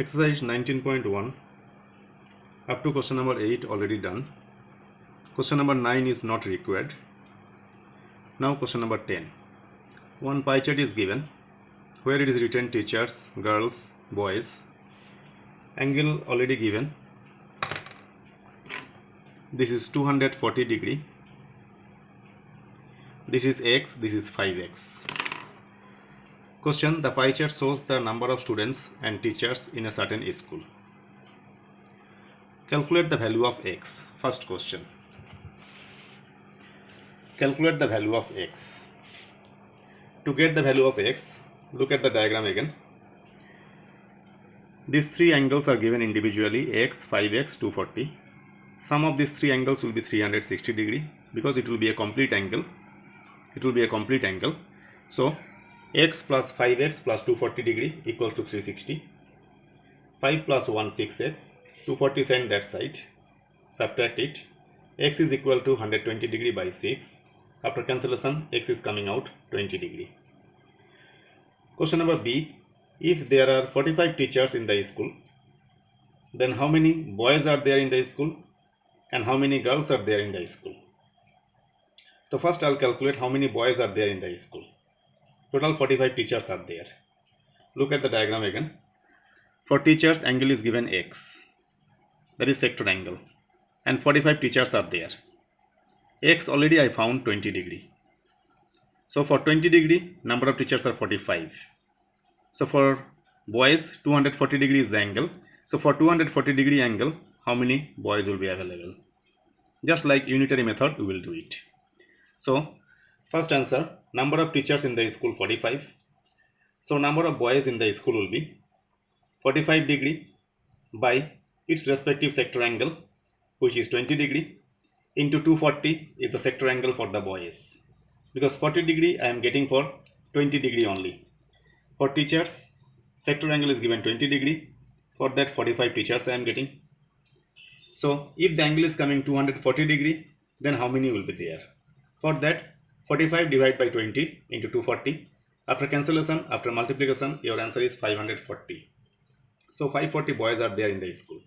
Exercise 19.1 up to question number 8 already done. Question number 9 is not required. Now question number 10. One pie chart is given where it is written teachers, girls, boys. Angle already given. This is 240 degree. This is x, this is 5x. Question: the pie chart shows the number of students and teachers in a certain school. Calculate the value of x. First question. Calculate the value of x. To get the value of x, look at the diagram again. These three angles are given individually: x, 5x, 240. Sum of these three angles will be 360 degree because it will be a complete angle. So x plus 5x plus 240 degree equals to 360. 5 plus 1 6x. 240 send that side. Subtract it. X is equal to 120 degree by 6. After cancellation, x is coming out 20 degree. Question number B. If there are 45 teachers in the school, then how many boys are there in the school and how many girls are there in the school? So first I'll calculate how many boys are there in the school. Total 45 teachers are there. Look at the diagram again. For teachers, angle is given x. That is sector angle. And 45 teachers are there. X already I found 20 degree. So for 20 degree, number of teachers are 45. So for boys, 240 degree is the angle. So for 240 degree angle, how many boys will be available? Just like unitary method, we will do it. So first answer, number of teachers in the school 45. So number of boys in the school will be 45 degree by its respective sector angle, which is 20 degree, into 240 is the sector angle for the boys. Because 40 degree I am getting for 20 degree only. For teachers, sector angle is given 20 degree. For that 45 teachers I am getting. So if the angle is coming 240 degree, then how many will be there? For that, 45 divided by 20 into 240. After cancellation, after multiplication, your answer is 540. So 540 boys are there in the school.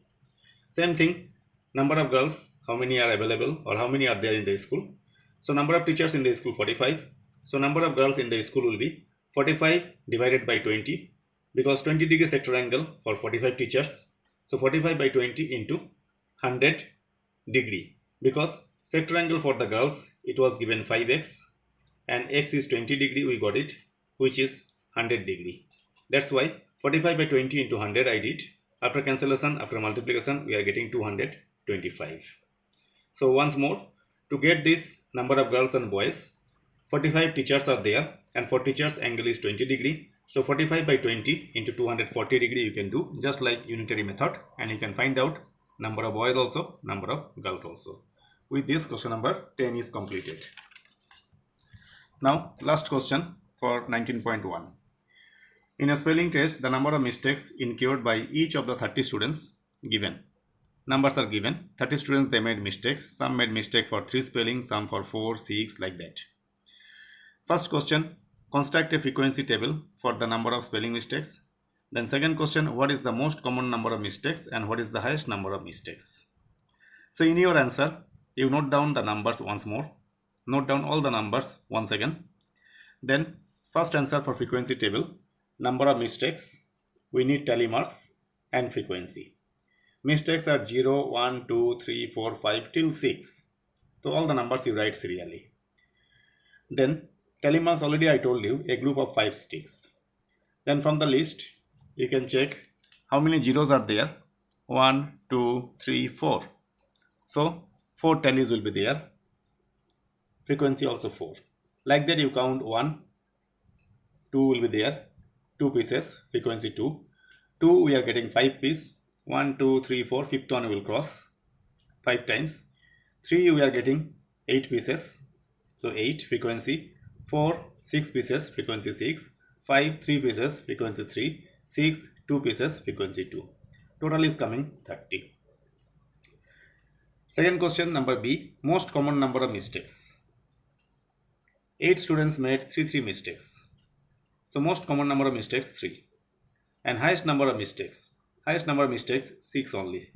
Same thing, number of girls, how many are available or how many are there in the school? So number of teachers in the school 45. So number of girls in the school will be 45 divided by 20 because 20 degree sector angle for 45 teachers. So 45 by 20 into 100 degree because sector angle for the girls, it was given 5x and x is 20 degree, we got it, which is 100 degree. That's why 45 by 20 into 100 I did. After cancellation, after multiplication, we are getting 225. So once more, to get this number of girls and boys, 45 teachers are there and for teachers angle is 20 degree. So 45 by 20 into 240 degree you can do just like unitary method and you can find out number of boys also, number of girls also. With this, question number 10 is completed. Now last question for 19.1. In a spelling test, the number of mistakes incurred by each of the 30 students given. Numbers are given. 30 students, they made mistakes. Some made mistake for 3 spellings, some for 4, 6, like that. First question, construct a frequency table for the number of spelling mistakes. Then second question, what is the most common number of mistakes and what is the highest number of mistakes? So in your answer, you note down the numbers once more. Note down all the numbers once again. Then first answer for frequency table, number of mistakes, we need tally marks and frequency. Mistakes are 0, 1, 2, 3, 4, 5 till 6. So all the numbers you write serially. Then tally marks, already I told you, a group of 5 sticks. Then from the list you can check how many zeros are there. 1, 2, 3, 4. So 4 tallies will be there. Frequency also 4. Like that you count 1, 2 will be there. 2 pieces, frequency 2. 2 we are getting 5 pieces. 1, 2, 3, 4, fifth one will cross 5 times. 3 we are getting 8 pieces. So 8, frequency 4, 6 pieces, frequency 6. 5, 3 pieces, frequency 3. 6, 2 pieces, frequency 2. Total is coming 30. Second question, number B, most common number of mistakes. 8 students made 3 mistakes. So most common number of mistakes 3. And highest number of mistakes. Highest number of mistakes 6 only,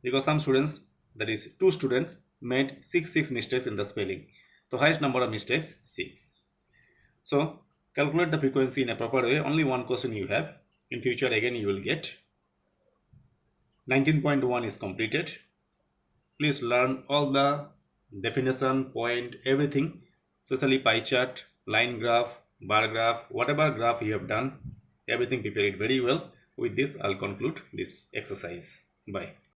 because some students, that is 2 students, made 6 mistakes in the spelling. So highest number of mistakes 6. So calculate the frequency in a proper way. Only one question you have. In future again you will get. 19.1 is completed. Please learn all the definition, point, everything, especially pie chart, line graph, bar graph, whatever graph you have done, everything prepare it very well. With this I'll conclude this exercise. Bye.